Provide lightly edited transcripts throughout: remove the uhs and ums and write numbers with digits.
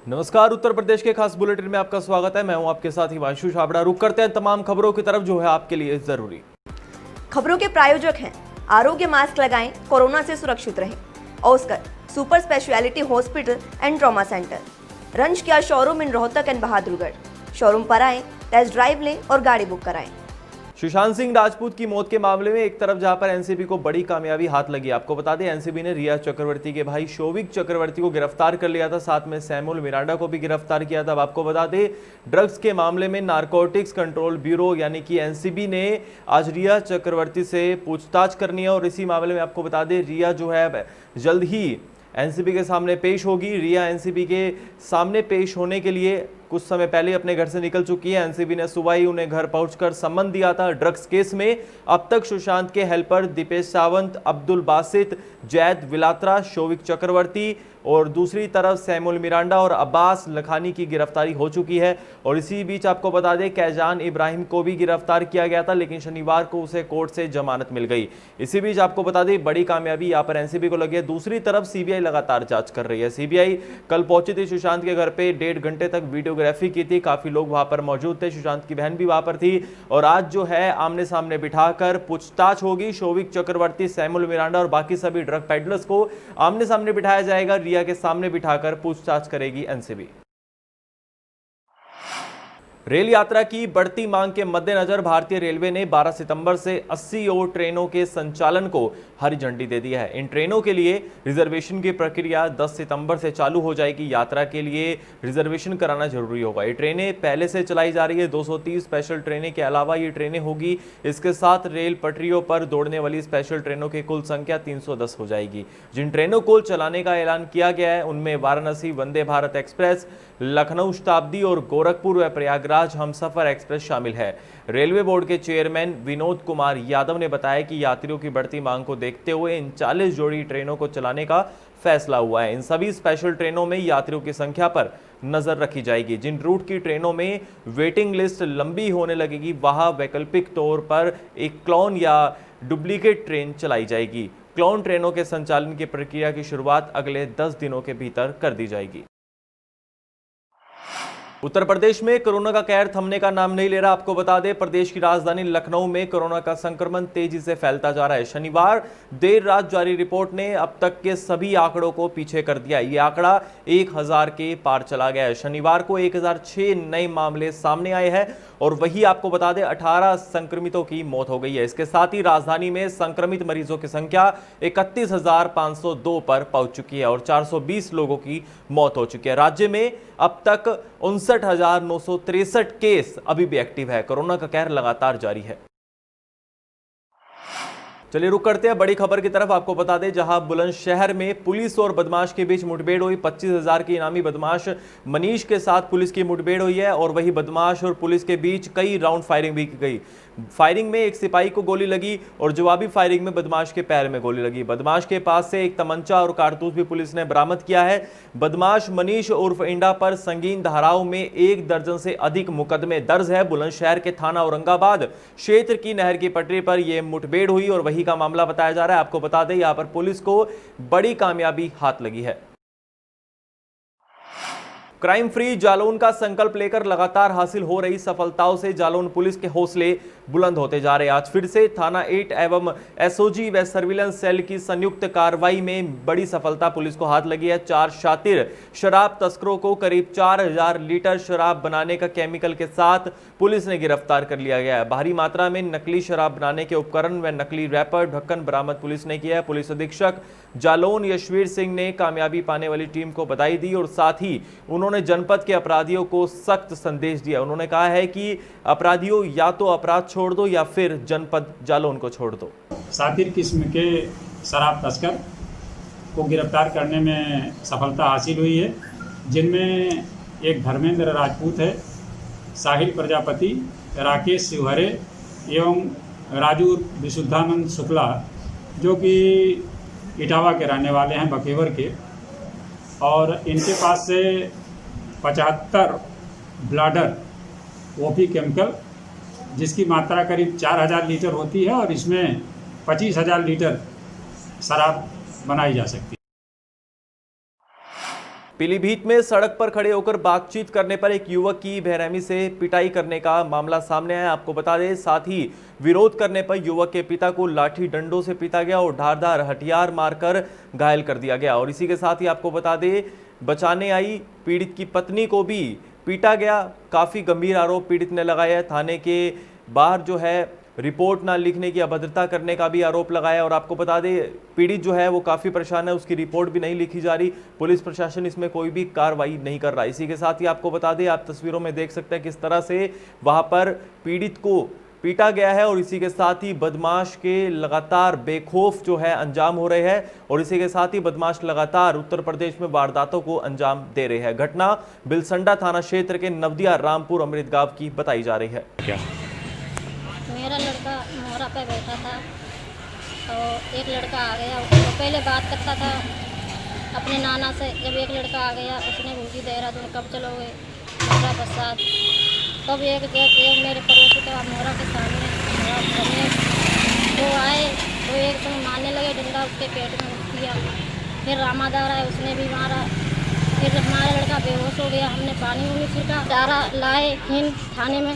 नमस्कार, उत्तर प्रदेश के खास बुलेटिन में आपका स्वागत है। मैं हूं आपके साथ हिमांशु छाबड़ा। रुक करते हैं तमाम खबरों की तरफ जो है आपके लिए जरूरी। खबरों के प्रायोजक हैं आरोग्य मास्क लगाएं, कोरोना से सुरक्षित रहें। Oscar super speciality hospital and trauma centre, रंज किया showroom in Rohtak and Bahadurgarh. Showroom पर आएं, टेस्ट ड्राइव लें और गाड़ी बुक कराएं। सुशांत सिंह राजपूत की मौत के मामले में एक तरफ जहां पर एनसीबी को बड़ी कामयाबी हाथ लगी। आपको बता दें, एनसीबी ने रिया चक्रवर्ती के भाई शोविक चक्रवर्ती को गिरफ्तार कर लिया था, साथ में सैमुअल मिरांडा को भी गिरफ्तार किया था। अब आपको बता दें, ड्रग्स के मामले में नारकोटिक्स कंट्रोल ब्यूरो यानी कि एनसीबी ने आज रिया चक्रवर्ती से पूछताछ करनी है और इसी मामले में आपको बता दें, रिया जो है जल्द ही एनसीबी के सामने पेश होगी। रिया एनसीबी के सामने पेश होने के लिए कुछ समय पहले अपने घर से निकल चुकी है। एनसीबी ने सुबह ही उन्हें घर पहुंचकर सम्मन दिया था। ड्रग्स केस में अब तक सुशांत के हेल्पर दीपेश सावंत, अब्दुल बासित, जैद विलात्रा, शोविक चक्रवर्ती और दूसरी तरफ सैमुअल मिरांडा और अब्बास लखानी की गिरफ्तारी हो चुकी है। और इसी बीच आपको बता दें, कैजान इब्राहिम को भी गिरफ्तार किया गया था, लेकिन शनिवार को उसे कोर्ट से जमानत मिल गई। इसी बीच आपको बता दें, बड़ी कामयाबी यहाँ पर एनसीबी को लगी है। दूसरी तरफ सीबीआई लगातार जांच कर रही है। सीबीआई कल पहुंची थी सुशांत के घर पे, 1.5 घंटे तक वीडियोग्राफी की थी। काफी लोग वहां पर मौजूद थे, सुशांत की बहन भी वहां पर थी। और आज जो है आमने सामने बिठाकर पूछताछ होगी। शोविक चक्रवर्ती, सैमुअल मिरांडा और बाकी सभी ड्रग पेडलर्स को आमने सामने बिठाया जाएगा। रिया के सामने बिठाकर पूछताछ करेगी एनसीबी। रेल यात्रा की बढ़ती मांग के मद्देनजर भारतीय रेलवे ने 12 सितंबर से 80 और ट्रेनों के संचालन को हरी झंडी दे दी है। इन ट्रेनों के लिए रिजर्वेशन की प्रक्रिया 10 सितंबर से चालू हो जाएगी। यात्रा के लिए रिजर्वेशन कराना जरूरी होगा। ये ट्रेनें पहले से चलाई जा रही है। 230 स्पेशल ट्रेनें के अलावा ये ट्रेनें होगी। इसके साथ रेल पटरियों पर दौड़ने वाली स्पेशल ट्रेनों की कुल संख्या 310 हो जाएगी। जिन ट्रेनों को चलाने का ऐलान किया गया है उनमें वाराणसी वंदे भारत एक्सप्रेस, लखनऊ शताब्दी और गोरखपुर व प्रयागराज हमसफर एक्सप्रेस शामिल है। रेलवे बोर्ड के चेयरमैन विनोद कुमार यादव ने बताया कि यात्रियों की बढ़ती मांग को देखते हुए इन 40 जोड़ी ट्रेनों को चलाने का फैसला हुआ है। इन सभी स्पेशल ट्रेनों में यात्रियों की संख्या पर नजर रखी जाएगी। जिन रूट की ट्रेनों में वेटिंग लिस्ट लंबी होने लगेगी वहां वैकल्पिक तौर पर एक क्लोन या डुप्लीकेट ट्रेन चलाई जाएगी। क्लोन ट्रेनों के संचालन की प्रक्रिया की शुरुआत अगले 10 दिनों के भीतर कर दी जाएगी। उत्तर प्रदेश में कोरोना का कहर थमने का नाम नहीं ले रहा। आपको बता दें, प्रदेश की राजधानी लखनऊ में कोरोना का संक्रमण तेजी से फैलता जा रहा है। शनिवार देर रात जारी रिपोर्ट ने अब तक के सभी आंकड़ों को पीछे कर दिया। ये आंकड़ा 1000 के पार चला गया है। शनिवार को 1006 नए मामले सामने आए हैं और वही आपको बता दें 18 संक्रमितों की मौत हो गई है। इसके साथ ही राजधानी में संक्रमित मरीजों की संख्या 31,502 पर पहुंच चुकी है और 420 लोगों की मौत हो चुकी है। राज्य में अब तक 59,963 केस अभी भी एक्टिव है। कोरोना का कहर लगातार जारी है। चलिए रुक करते हैं बड़ी खबर की तरफ। आपको बता दें, जहां बुलंदशहर में पुलिस और बदमाश के बीच मुठभेड़ हुई। 25,000 की इनामी बदमाश मनीष के साथ पुलिस की मुठभेड़ हुई है और वही बदमाश और पुलिस के बीच कई राउंड फायरिंग भी की गई। फायरिंग में एक सिपाही को गोली लगी और जवाबी फायरिंग में बदमाश के पैर में गोली लगी। बदमाश के पास से एक तमंचा और कारतूस भी पुलिस ने बरामद किया है। बदमाश मनीष उर्फ इंडा पर संगीन धाराओं में 1 दर्जन से अधिक मुकदमे दर्ज है। बुलंदशहर के थाना औरंगाबाद क्षेत्र की नहर की पटरी पर यह मुठभेड़ हुई और वही का मामला बताया जा रहा है। आपको बता दें, यहां पर पुलिस को बड़ी कामयाबी हाथ लगी है। क्राइम फ्री जालौन का संकल्प लेकर लगातार हासिल हो रही सफलताओं से जालौन पुलिस के हौसले बुलंद होते जा रहे हैं। आज फिर से थाना 8 एवं एसओजी व सर्विलांस सेल की संयुक्त कार्रवाई में बड़ी सफलता पुलिस को हाथ लगी है। 4 शातिर शराब तस्करों को करीब 4000 लीटर शराब बनाने का केमिकल के साथ पुलिस ने गिरफ्तार कर लिया गया है। भारी मात्रा में नकली शराब बनाने के उपकरण व नकली रैपर ढक्कन बरामद पुलिस ने किया है। पुलिस अधीक्षक जालौन यशवीर सिंह ने कामयाबी पाने वाली टीम को बधाई दी और साथ ही उन्होंने जनपद के अपराधियों को सख्त संदेश दिया। उन्होंने कहा है कि अपराधियों या तो अपराध छोड़ दो या फिर जनपद जालौन को छोड़ दो। शातिर किस्म के शराब तस्कर को गिरफ्तार करने में सफलता हासिल हुई है, जिनमें एक धर्मेंद्र राजपूत है, साहिल प्रजापति, राकेश शिवहरे एवं राजू विशुद्धानंद शुक्ला, जो कि इटावा के रहने वाले हैं, बकेवर के। और इनके पास से 75 ब्लाडर ओपी केमिकल, जिसकी मात्रा करीब 4000 लीटर होती है और इसमें 25,000 लीटर शराब बनाई जा सकती है। पीलीभीत में सड़क पर खड़े होकर बातचीत करने पर एक युवक की बेरहमी से पिटाई करने का मामला सामने आया। आपको बता दें, साथ ही विरोध करने पर युवक के पिता को लाठी डंडों से पीटा गया और धारदार हथियार मारकर घायल कर दिया गया। और इसी के साथ ही आपको बता दें, बचाने आई पीड़ित की पत्नी को भी पीटा गया। काफी गंभीर आरोप पीड़ित ने लगाया है। थाने के बाहर जो है रिपोर्ट ना लिखने की अभद्रता करने का भी आरोप लगाया। और आपको बता दें, पीड़ित जो है वो काफ़ी परेशान है, उसकी रिपोर्ट भी नहीं लिखी जा रही। पुलिस प्रशासन इसमें कोई भी कार्रवाई नहीं कर रहा। इसी के साथ ही आपको बता दें, आप तस्वीरों में देख सकते हैं किस तरह से वहां पर पीड़ित को पीटा गया है। और इसी के साथ ही बदमाश के लगातार बेखौफ जो है अंजाम हो रहे हैं। और इसी के साथ ही बदमाश लगातार उत्तर प्रदेश में वारदातों को अंजाम दे रहे हैं। घटना बिलसंडा थाना क्षेत्र के नवदिया रामपुर अमृत गांव की बताई जा रही है। क्या मेरा लड़का मोहरा पे बैठा था तो एक लड़का आ गया। वो पहले बात करता था अपने नाना से। जब एक लड़का आ गया, उसने पूछी देहरादून कब चलोगे, मोहरा बरसात। तब एक मेरे पड़ोसी का मोहरा के सामने वो आए, वो एक दम मारने लगे, डंडा उसके पेट में किया। फिर रामादार आए, उसने भी मारा। फिर हमारा लड़का बेहोश हो गया। हमने पानी उनी छिड़का, चारा लाए हिंद थाने में।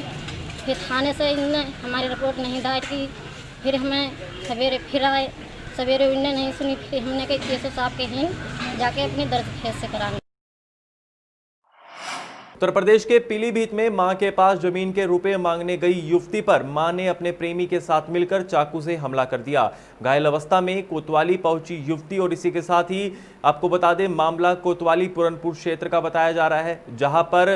फिर थाने से इनने हमारी रिपोर्ट नहीं दायर की। फिर हमें सवेरे फिर आए, सवेरे इनने नहीं सुनी। फिर हमने कहा केसो साहब के हिंद जाके अपनी दर्ज खेत से करानी। उत्तर प्रदेश के पीलीभीत में मां के पास जमीन के रुपए मांगने गई युवती पर मां ने अपने प्रेमी के साथ मिलकर चाकू से हमला कर दिया। घायल अवस्था में कोतवाली पहुंची युवती। और इसी के साथ ही आपको बता दें, मामला कोतवाली पुरनपुर क्षेत्र का बताया जा रहा है, जहां पर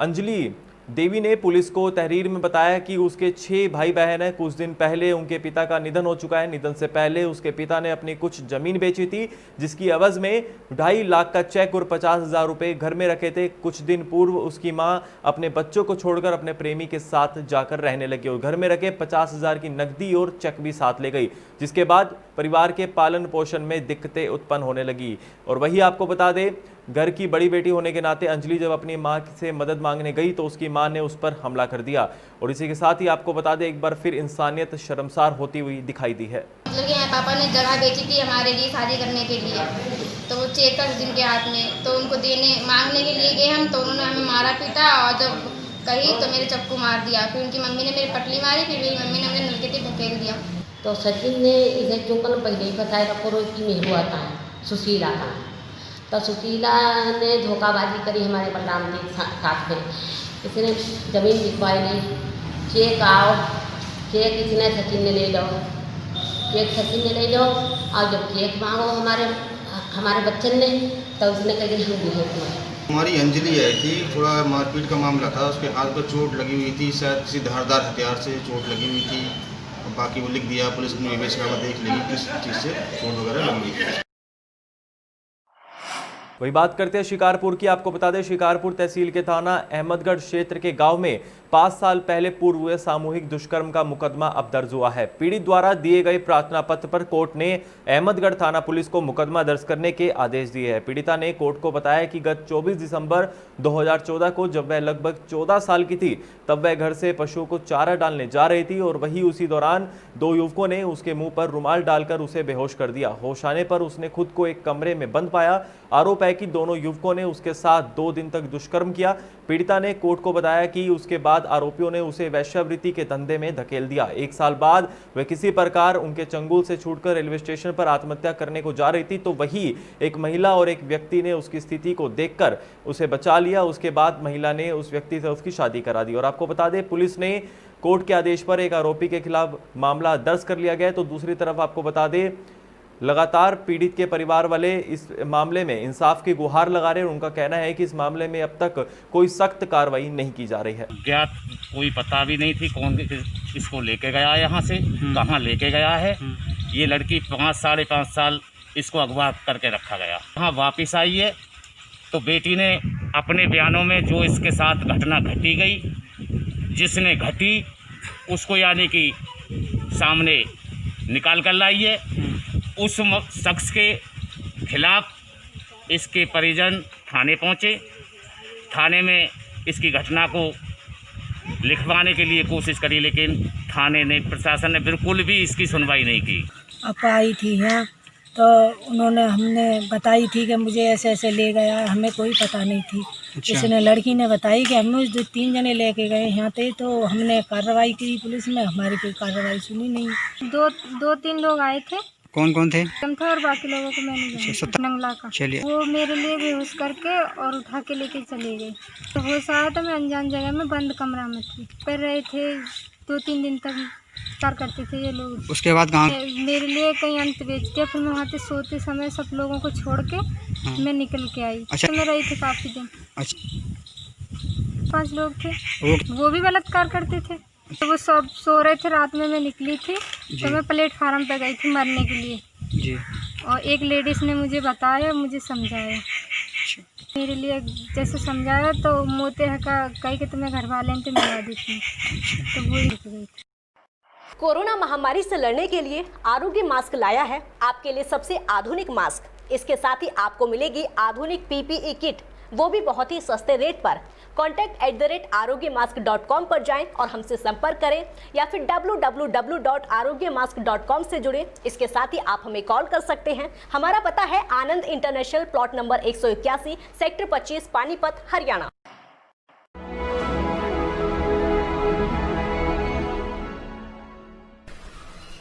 अंजलि देवी ने पुलिस को तहरीर में बताया कि उसके 6 भाई बहन हैं। कुछ दिन पहले उनके पिता का निधन हो चुका है। निधन से पहले उसके पिता ने अपनी कुछ जमीन बेची थी, जिसकी एवज में 2.5 लाख का चेक और 50,000 रुपए घर में रखे थे। कुछ दिन पूर्व उसकी मां अपने बच्चों को छोड़कर अपने प्रेमी के साथ जाकर रहने लगी और घर में रखे 50,000 की नकदी और चेक भी साथ ले गई, जिसके बाद परिवार के पालन पोषण में दिक्कतें उत्पन्न होने लगी। और वही आपको बता दें, घर की बड़ी बेटी होने के नाते अंजलि जब अपनी मां से मदद मांगने गई तो उसकी मां ने उस पर हमला कर दिया। और इसी के साथ ही आपको बता दें, एक बार फिर इंसानियत शर्मसार होती हुई दिखाई दी है। मतलब कि पापा ने जगह बेची थी हमारे लिए शादी करने के लिए, तो वो चेक था जिनके हाथ में, तो उनको मांगने के लिए गए हम, तो उन्होंने हमें मारा पीटा। और जब कही तो मेरे चक्कू मार दिया। फिर उनकी मम्मी ने मेरी पटली मारी। फिर मेरी मम्मी ने मुझे नलके से धकेल दिया। तो सचिन ने इसे चुकन पहले ही बताया पड़ोसी में हुआ था सुशीला का। तो सुशीला ने धोखाबाजी करी हमारे बलराम जी साथ में। इसने ज़मीन बिकवाई नहीं, चेक आओ, चेक इसने सचिन ने ले लो, चेक सचिन ने ले लो। और जब चेक मांगो हमारे बच्चन ने, तो उसने कही हम भी है। हमारी अंजलि आई थी, थोड़ा मारपीट का मामला था। उसके हाथ पर चोट लगी हुई थी, शायद किसी धारदार हथियार से चोट लगी हुई थी। बाकी वो लिख दिया, पुलिस ने विवेचना देख ली किस चीज़ से चोट वगैरह लगी। वही बात करते हैं शिकारपुर की। आपको बता दें, शिकारपुर तहसील के थाना अहमदगढ़ क्षेत्र के गांव में 5 साल पहले पूर्व हुए सामूहिक दुष्कर्म का मुकदमा अब दर्ज हुआ है। पीड़ित द्वारा दिए गए प्रार्थना पत्र पर कोर्ट ने अहमदगढ़ थाना पुलिस को मुकदमा दर्ज करने के आदेश दिए हैं। पीड़िता ने कोर्ट को बताया कि गत 24 दिसंबर 2014 को जब वह लगभग 14 साल की थी, तब वह घर से पशुओं को चारा डालने जा रही थी और वही उसी दौरान 2 युवकों ने उसके मुंह पर रुमाल डालकर उसे बेहोश कर दिया। होश आने पर उसने खुद को एक कमरे में बंद पाया। आरोप है कि दोनों युवकों ने उसके साथ 2 दिन तक दुष्कर्म किया। पीड़िता ने कोर्ट को बताया कि उसके बाद आरोपियों ने उसे वेश्यावृत्ति के धंधे में धकेल दिया। 1 साल बाद वह किसी प्रकार उनके चंगुल से छूटकर रेलवे स्टेशन पर आत्महत्या करने को जा रही थी, तो वही एक महिला और एक व्यक्ति ने उसकी स्थिति को देखकर उसे बचा लिया। उसके बाद महिला ने उस व्यक्ति से उसकी शादी करा दी। और आपको बता दें, पुलिस ने कोर्ट के आदेश पर एक आरोपी के खिलाफ मामला दर्ज कर लिया गया। तो दूसरी तरफ आपको बता दें, लगातार पीड़ित के परिवार वाले इस मामले में इंसाफ की गुहार लगा रहे हैं। उनका कहना है कि इस मामले में अब तक कोई सख्त कार्रवाई नहीं की जा रही है। ज्ञात कोई पता भी नहीं थी कौन इसको लेके गया यहाँ से, कहाँ लेके गया है। ये लड़की 5 साढ़े 5 साल इसको अगवा करके रखा गया। यहाँ वापस आई है तो बेटी ने अपने बयानों में जो इसके साथ घटना घटी गई, जिसने घटी उसको यानी कि सामने निकाल कर लाई है। उस शख्स के खिलाफ इसके परिजन थाने पहुँचे। थाने में इसकी घटना को लिखवाने के लिए कोशिश करी, लेकिन थाने ने, प्रशासन ने बिल्कुल भी इसकी सुनवाई नहीं की। अब आई थी यहाँ तो उन्होंने हमने बताई थी कि मुझे ऐसे ऐसे ले गया, हमें कोई पता नहीं थी। इसने लड़की ने बताई कि हमें जो 3 जने लेके गए यहाँ पे, तो हमने कार्रवाई की पुलिस में, हमारी कोई कार्रवाई सुनी नहीं। दो तीन लोग आए थे। कौन कौन थे? हम था और बाकी लोगों को मैंने जाना। नंगला का। चलिए। वो मेरे लिए बेहोश करके और उठा के लेके चले गए। तो होश आया तो मैं अनजान जगह में बंद कमरा में थी, कर रहे थे 2-3 दिन तक कर करते थे ये लोग। उसके बाद कहाँ? मेरे लिए कहीं अंत बेच के फिर मैं वहाँ पे सोते समय सब लोगों को छोड़ के मैं निकल के आई। अच्छा। तो मैं रही थी काफ़ी दिन। अच्छा। 5 लोग थे, वो भी बलात्कार करते थे। तो वो सब सो रहे थे, रात में मैं निकली थी तो मैं प्लेटफार्म पे गई थी मरने के लिए जी। और एक लेडीज़ ने मुझे बताया, मुझे समझाया, मेरे लिए जैसे समझाया तो मोते है का कहीं के तुम्हें घर वाले तो मिला देती, तो वो रुक गई थी। कोरोना महामारी से लड़ने के लिए आरोग्य मास्क लाया है आपके लिए सबसे आधुनिक मास्क। इसके साथ ही आपको मिलेगी आधुनिक PPE किट, वो भी बहुत ही सस्ते रेट पर। contact@arogyamask.com पर जाएं और हमसे संपर्क करें या फिर www.arogyamask.com से जुड़ें। इसके साथ ही आप हमें कॉल कर सकते हैं। हमारा पता है Anand international, plot number 181, sector 25, Panipat, Haryana.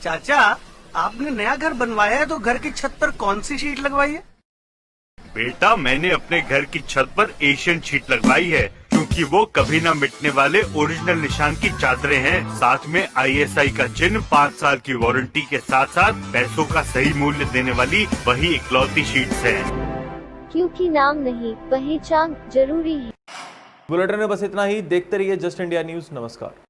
चाचा, आपने नया घर बनवाया है तो घर की छत पर कौन सी शीट लगवाई है? बेटा, मैंने अपने घर की छत पर एशियन शीट लगवाई है, क्योंकि वो कभी न मिटने वाले ओरिजिनल निशान की चादरें हैं। साथ में ISI का चिन्ह, 5 साल की वारंटी के साथ साथ पैसों का सही मूल्य देने वाली वही इकलौती शीट्स हैं। क्योंकि नाम नहीं, पहचान जरूरी है। बुलेटिन में बस इतना ही। देखते रहिए जस्ट इंडिया न्यूज। नमस्कार।